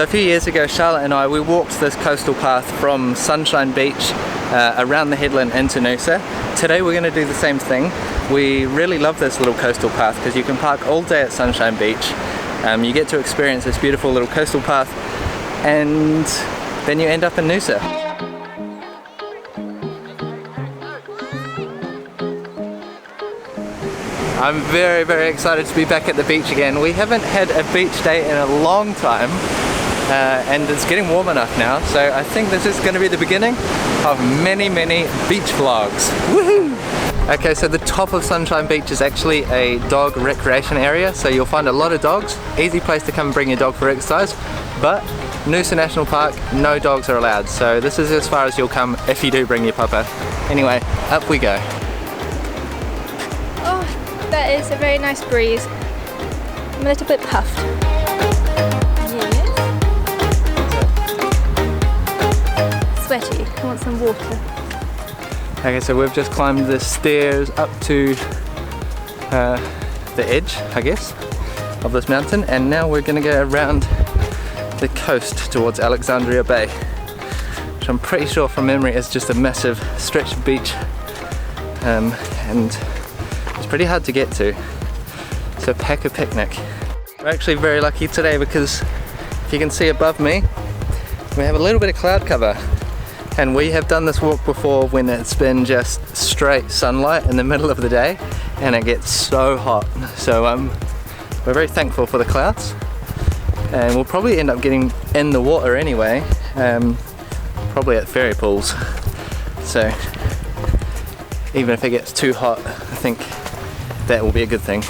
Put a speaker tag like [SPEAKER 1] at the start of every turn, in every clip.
[SPEAKER 1] So a few years ago, Charlotte and I, we walked this coastal path from Sunshine Beach around the headland into Noosa. Today we're going to do the same thing. We really love this little coastal path because you can park all day at Sunshine Beach. You get to experience this beautiful little coastal path, and then you end up in Noosa. I'm very, very excited to be back at the beach again. We haven't had a beach day in a long time, and it's getting warm enough now, so I think this is going to be the beginning of many, many beach vlogs. Woohoo! Okay, so the top of Sunshine Beach is actually a dog recreation area, so you'll find a lot of dogs. Easy place to come and bring your dog for exercise, but Noosa National Park, no dogs are allowed, so this is as far as you'll come if you do bring your pupper. Anyway, up we go.
[SPEAKER 2] That is a very nice breeze. I'm a little bit puffed. Yes. Sweaty. I want some water.
[SPEAKER 1] Okay, so we've just climbed the stairs up to the edge, I guess, of this mountain, and now we're going to go around the coast towards Alexandria Bay, which I'm pretty sure from memory is just a massive stretch of beach, and it's pretty hard to get to, so pack a picnic. We're actually very lucky today because if you can see above me, we have a little bit of cloud cover, and we have done this walk before when it's been just straight sunlight in the middle of the day and it gets so hot. So we're very thankful for the clouds, and we'll probably end up getting in the water anyway, probably at ferry pools. So even if it gets too hot, I think that will be a good thing.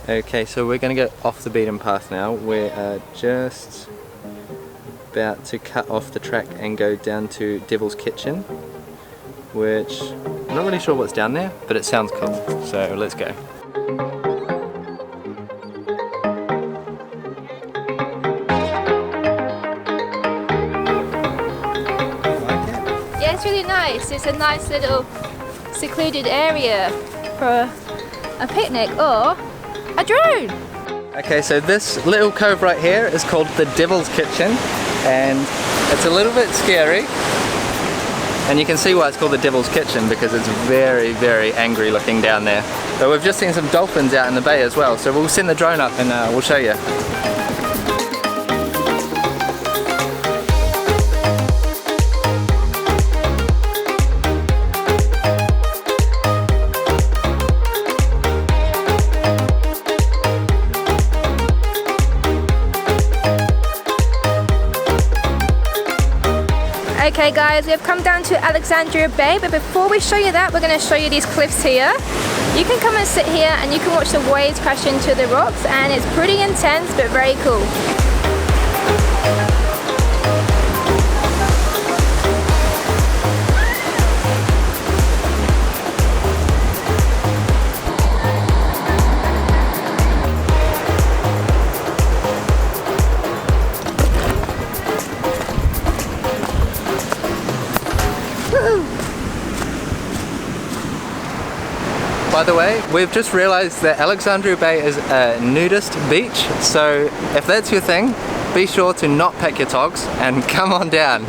[SPEAKER 1] Okay, so we're going to get off the beaten path now. We're just about to cut off the track and go down to Devil's Kitchen, which I'm not really sure what's down there, but it sounds cool, so let's go.
[SPEAKER 2] Yeah, it's really nice. It's a nice little secluded area for a picnic or a drone.
[SPEAKER 1] Okay, so this little cove right here is called the Devil's Kitchen, and it's a little bit scary, and you can see why it's called the Devil's Kitchen because it's very, very angry looking down there. But we've just seen some dolphins out in the bay as well, so we'll send the drone up and we'll show you.
[SPEAKER 2] Okay guys, we have come down to Alexandria Bay, but before we show you that, we're going to show you these cliffs here. You can come and sit here and you can watch the waves crash into the rocks, and it's pretty intense but very cool.
[SPEAKER 1] By the way, we've just realised that Alexandria Bay is a nudist beach, so if that's your thing, be sure to not pack your togs and come on down.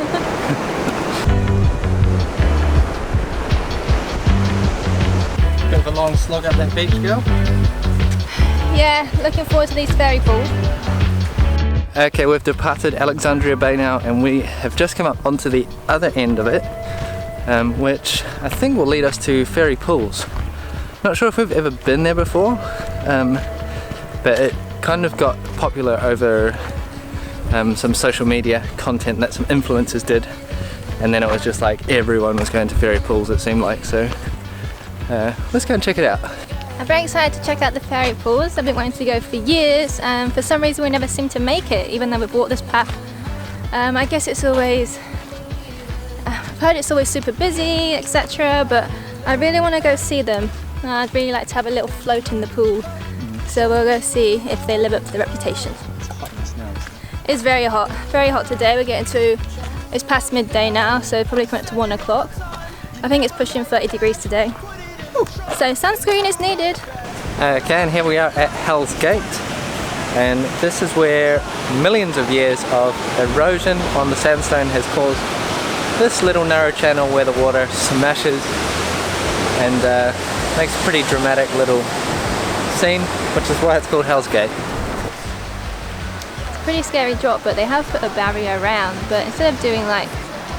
[SPEAKER 1] Bit of a long slog up that beach, girl.
[SPEAKER 2] Yeah, looking forward to these ferry pools.
[SPEAKER 1] Okay, we've departed Alexandria Bay now, and we have just come up onto the other end of it, which I think will lead us to ferry pools. Not sure if we've ever been there before, but it kind of got popular over some social media content that some influencers did, and then it was just like everyone was going to ferry pools, it seemed like, so let's go and check it out.
[SPEAKER 2] I'm very excited to check out the ferry pools. I've been wanting to go for years, and for some reason we never seem to make it, even though we've walked this path. I guess it's always, I've heard it's always super busy, etc., but I really want to go see them. I'd really like to have a little float in the pool, so we'll go see if they live up to the reputation.
[SPEAKER 1] It's hot now.
[SPEAKER 2] It's very hot today. We're getting to, it's past midday now, so probably coming up to 1 o'clock. I think it's pushing 30 degrees today. So sunscreen is needed.
[SPEAKER 1] Okay, and here we are at Hell's Gate, and this is where millions of years of erosion on the sandstone has caused this little narrow channel where the water smashes and makes a pretty dramatic little scene, which is why it's called Hell's Gate.
[SPEAKER 2] It's a pretty scary drop, but they have put a barrier around, but instead of doing like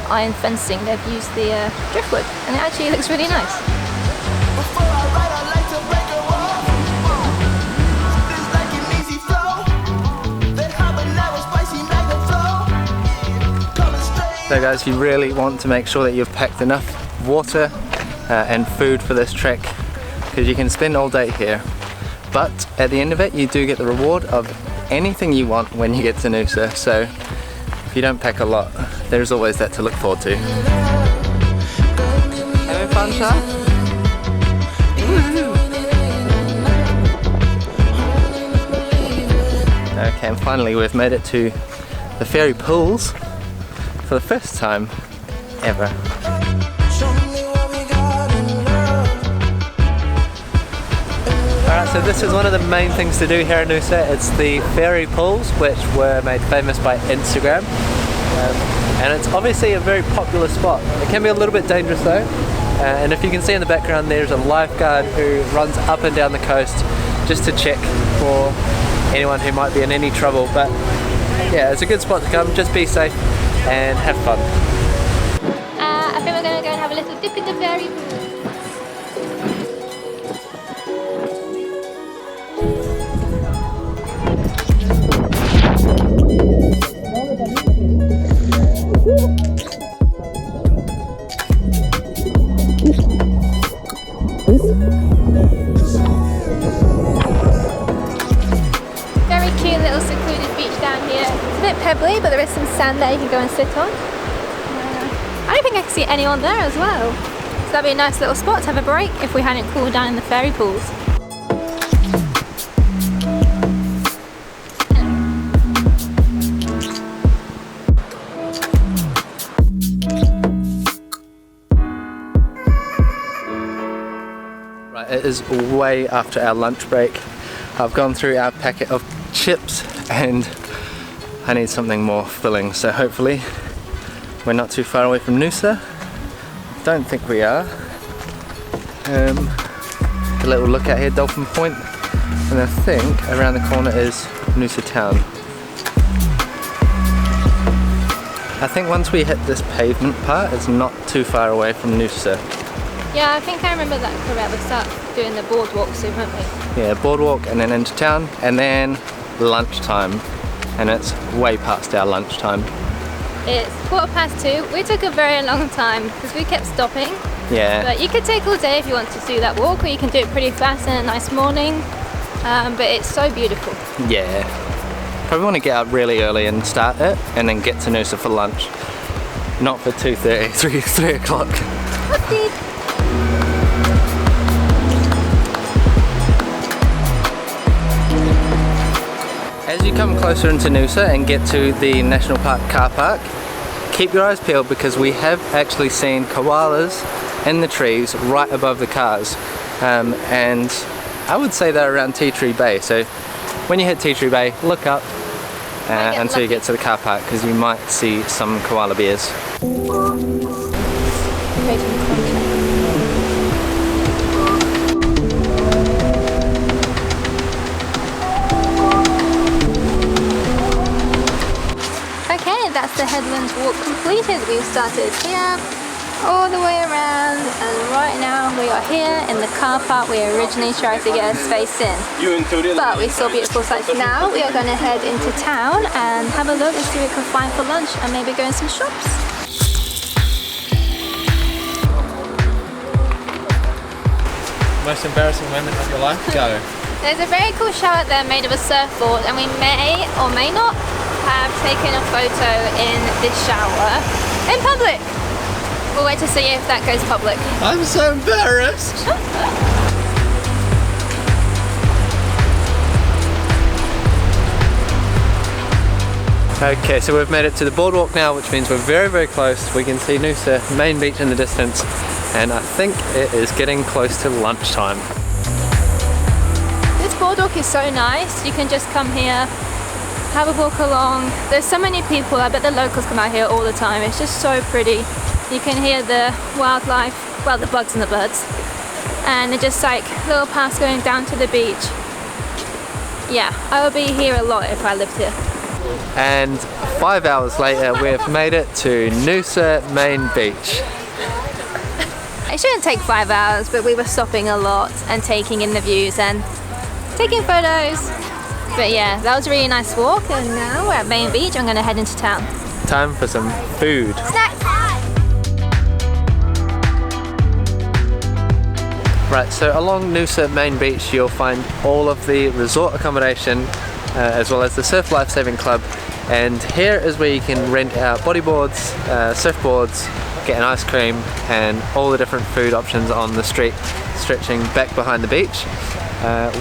[SPEAKER 2] iron fencing, they've used the driftwood, and it actually looks really nice.
[SPEAKER 1] So guys, you really want to make sure that you've packed enough water and food for this trek, because you can spend all day here, but at the end of it you do get the reward of anything you want when you get to Noosa. So if you don't pack a lot, there's always that to look forward to. Having fun, Shah? Okay, and finally we've made it to the ferry pools for the first time ever. Alright, so this is one of the main things to do here in Noosa. It's the ferry pools, which were made famous by Instagram. And it's obviously a very popular spot. It can be a little bit dangerous though. And if you can see in the background, there's a lifeguard who runs up and down the coast just to check for anyone who might be in any trouble. But yeah, it's a good spot to come. Just be safe and have fun.
[SPEAKER 2] I think we're going to go and have a little dip in the ferry pool. Very cute little secluded beach down here. It's a bit pebbly, but there is some sand there you can go and sit on. I don't think I can see anyone there as well. So that'd be a nice little spot to have a break if we hadn't cooled down in the ferry pools.
[SPEAKER 1] Right, it is way after our lunch break. I've gone through our packet of chips and I need something more filling, so hopefully we're not too far away from Noosa. Don't think we are. A little look out here, Dolphin Point, and I think around the corner is Noosa Town. I think once we hit this pavement part, it's not too far away from Noosa.
[SPEAKER 2] Yeah, I think I remember that correct. We start doing the boardwalk soon, won't we?
[SPEAKER 1] Yeah, boardwalk and then into town, and then lunchtime, and it's way past our lunchtime.
[SPEAKER 2] It's 2:15. We took a very long time because we kept stopping.
[SPEAKER 1] Yeah.
[SPEAKER 2] But you could take all day if you want to do that walk, or you can do it pretty fast in a nice morning. But it's so beautiful.
[SPEAKER 1] Yeah. Probably want to get up really early and start it, and then get to Noosa for lunch. Not for 2:30, 3 o'clock.
[SPEAKER 2] Okay.
[SPEAKER 1] As you come closer into Noosa and get to the National Park car park, keep your eyes peeled because we have actually seen koalas in the trees right above the cars. And I would say they're around Tea Tree Bay. So when you hit Tea Tree Bay, look up until you get to the car park because you might see some koala bears.
[SPEAKER 2] That's the Headland walk completed. We've started here, all the way around, and right now we are here in the car park we originally tried to get a space in. But we saw beautiful sights. Now we are going to head into town and have a look and see what we can find for lunch and maybe go in some shops.
[SPEAKER 1] Most embarrassing moment of your life? Go.
[SPEAKER 2] There's a very cool shower there made of a surfboard, and we may or may not have taken a photo in this shower in public. We'll wait to see if that goes public.
[SPEAKER 1] I'm so embarrassed. Okay, so we've made it to the boardwalk now, which means we're very, very close. We can see Noosa main beach in the distance, and I think it is getting close to lunchtime.
[SPEAKER 2] This boardwalk boardwalk is so nice. You can just come here, have a walk along. There's so many people. I bet the locals come out here all the time. It's just so pretty. You can hear the wildlife, well, the bugs and the birds. And they're just like little paths going down to the beach. Yeah, I would be here a lot if I lived here.
[SPEAKER 1] And 5 hours later, we've made it to Noosa Main Beach.
[SPEAKER 2] It shouldn't take 5 hours, but we were stopping a lot and taking in the views and taking photos. But yeah, that was a really nice walk, and now we're at Main Beach. I'm gonna head into town.
[SPEAKER 1] Time for some food.
[SPEAKER 2] Snacks!
[SPEAKER 1] Right, so along Noosa Main Beach you'll find all of the resort accommodation as well as the Surf Lifesaving Club, and here is where you can rent out bodyboards, surfboards, get an ice cream and all the different food options on the street stretching back behind the beach.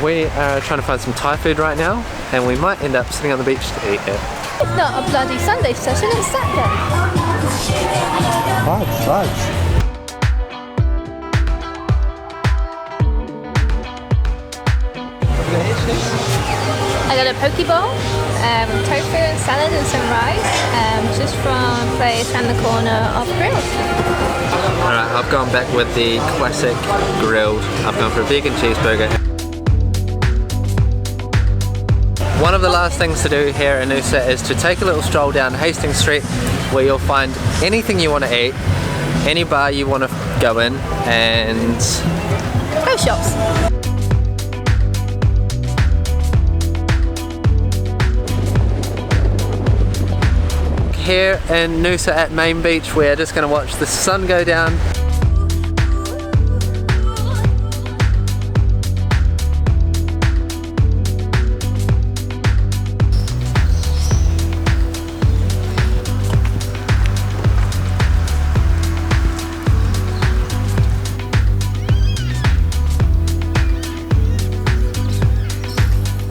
[SPEAKER 1] We are trying to find some Thai food right now, and we might end up sitting on the beach to eat it.
[SPEAKER 2] It's not a bloody Sunday session, it's Saturday.
[SPEAKER 1] Fudge.
[SPEAKER 2] I got a poke bowl, tofu and salad and some rice, just from a place around the corner of Grilled.
[SPEAKER 1] Alright, I've gone back with the classic grilled. I've gone for a vegan cheeseburger. One of the last things to do here in Noosa is to take a little stroll down Hastings Street, where you'll find anything you want to eat, any bar you want to go in, and
[SPEAKER 2] Go shops.
[SPEAKER 1] Here in Noosa at Main Beach, we're just going to watch the sun go down.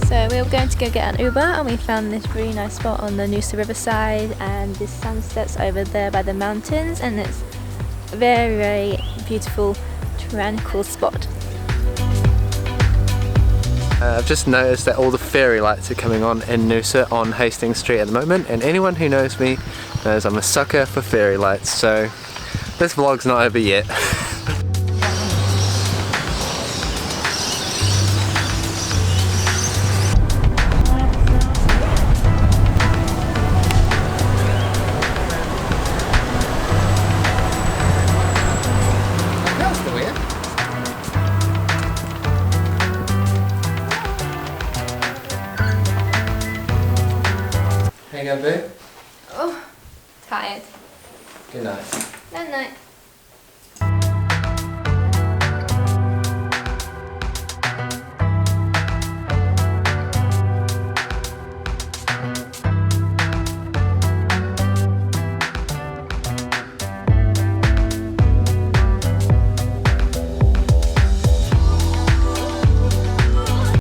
[SPEAKER 2] So we were going to go get an Uber, and we found this really nice spot on the Noosa riverside, and the sun sets over there by the mountains, and it's a very, very beautiful, tranquil spot.
[SPEAKER 1] I've just noticed that all the fairy lights are coming on in Noosa on Hastings Street at the moment, and anyone who knows me knows I'm a sucker for fairy lights, so this vlog's not over yet. Hang on, boo.
[SPEAKER 2] Oh, tired.
[SPEAKER 1] Good night.
[SPEAKER 2] Good night.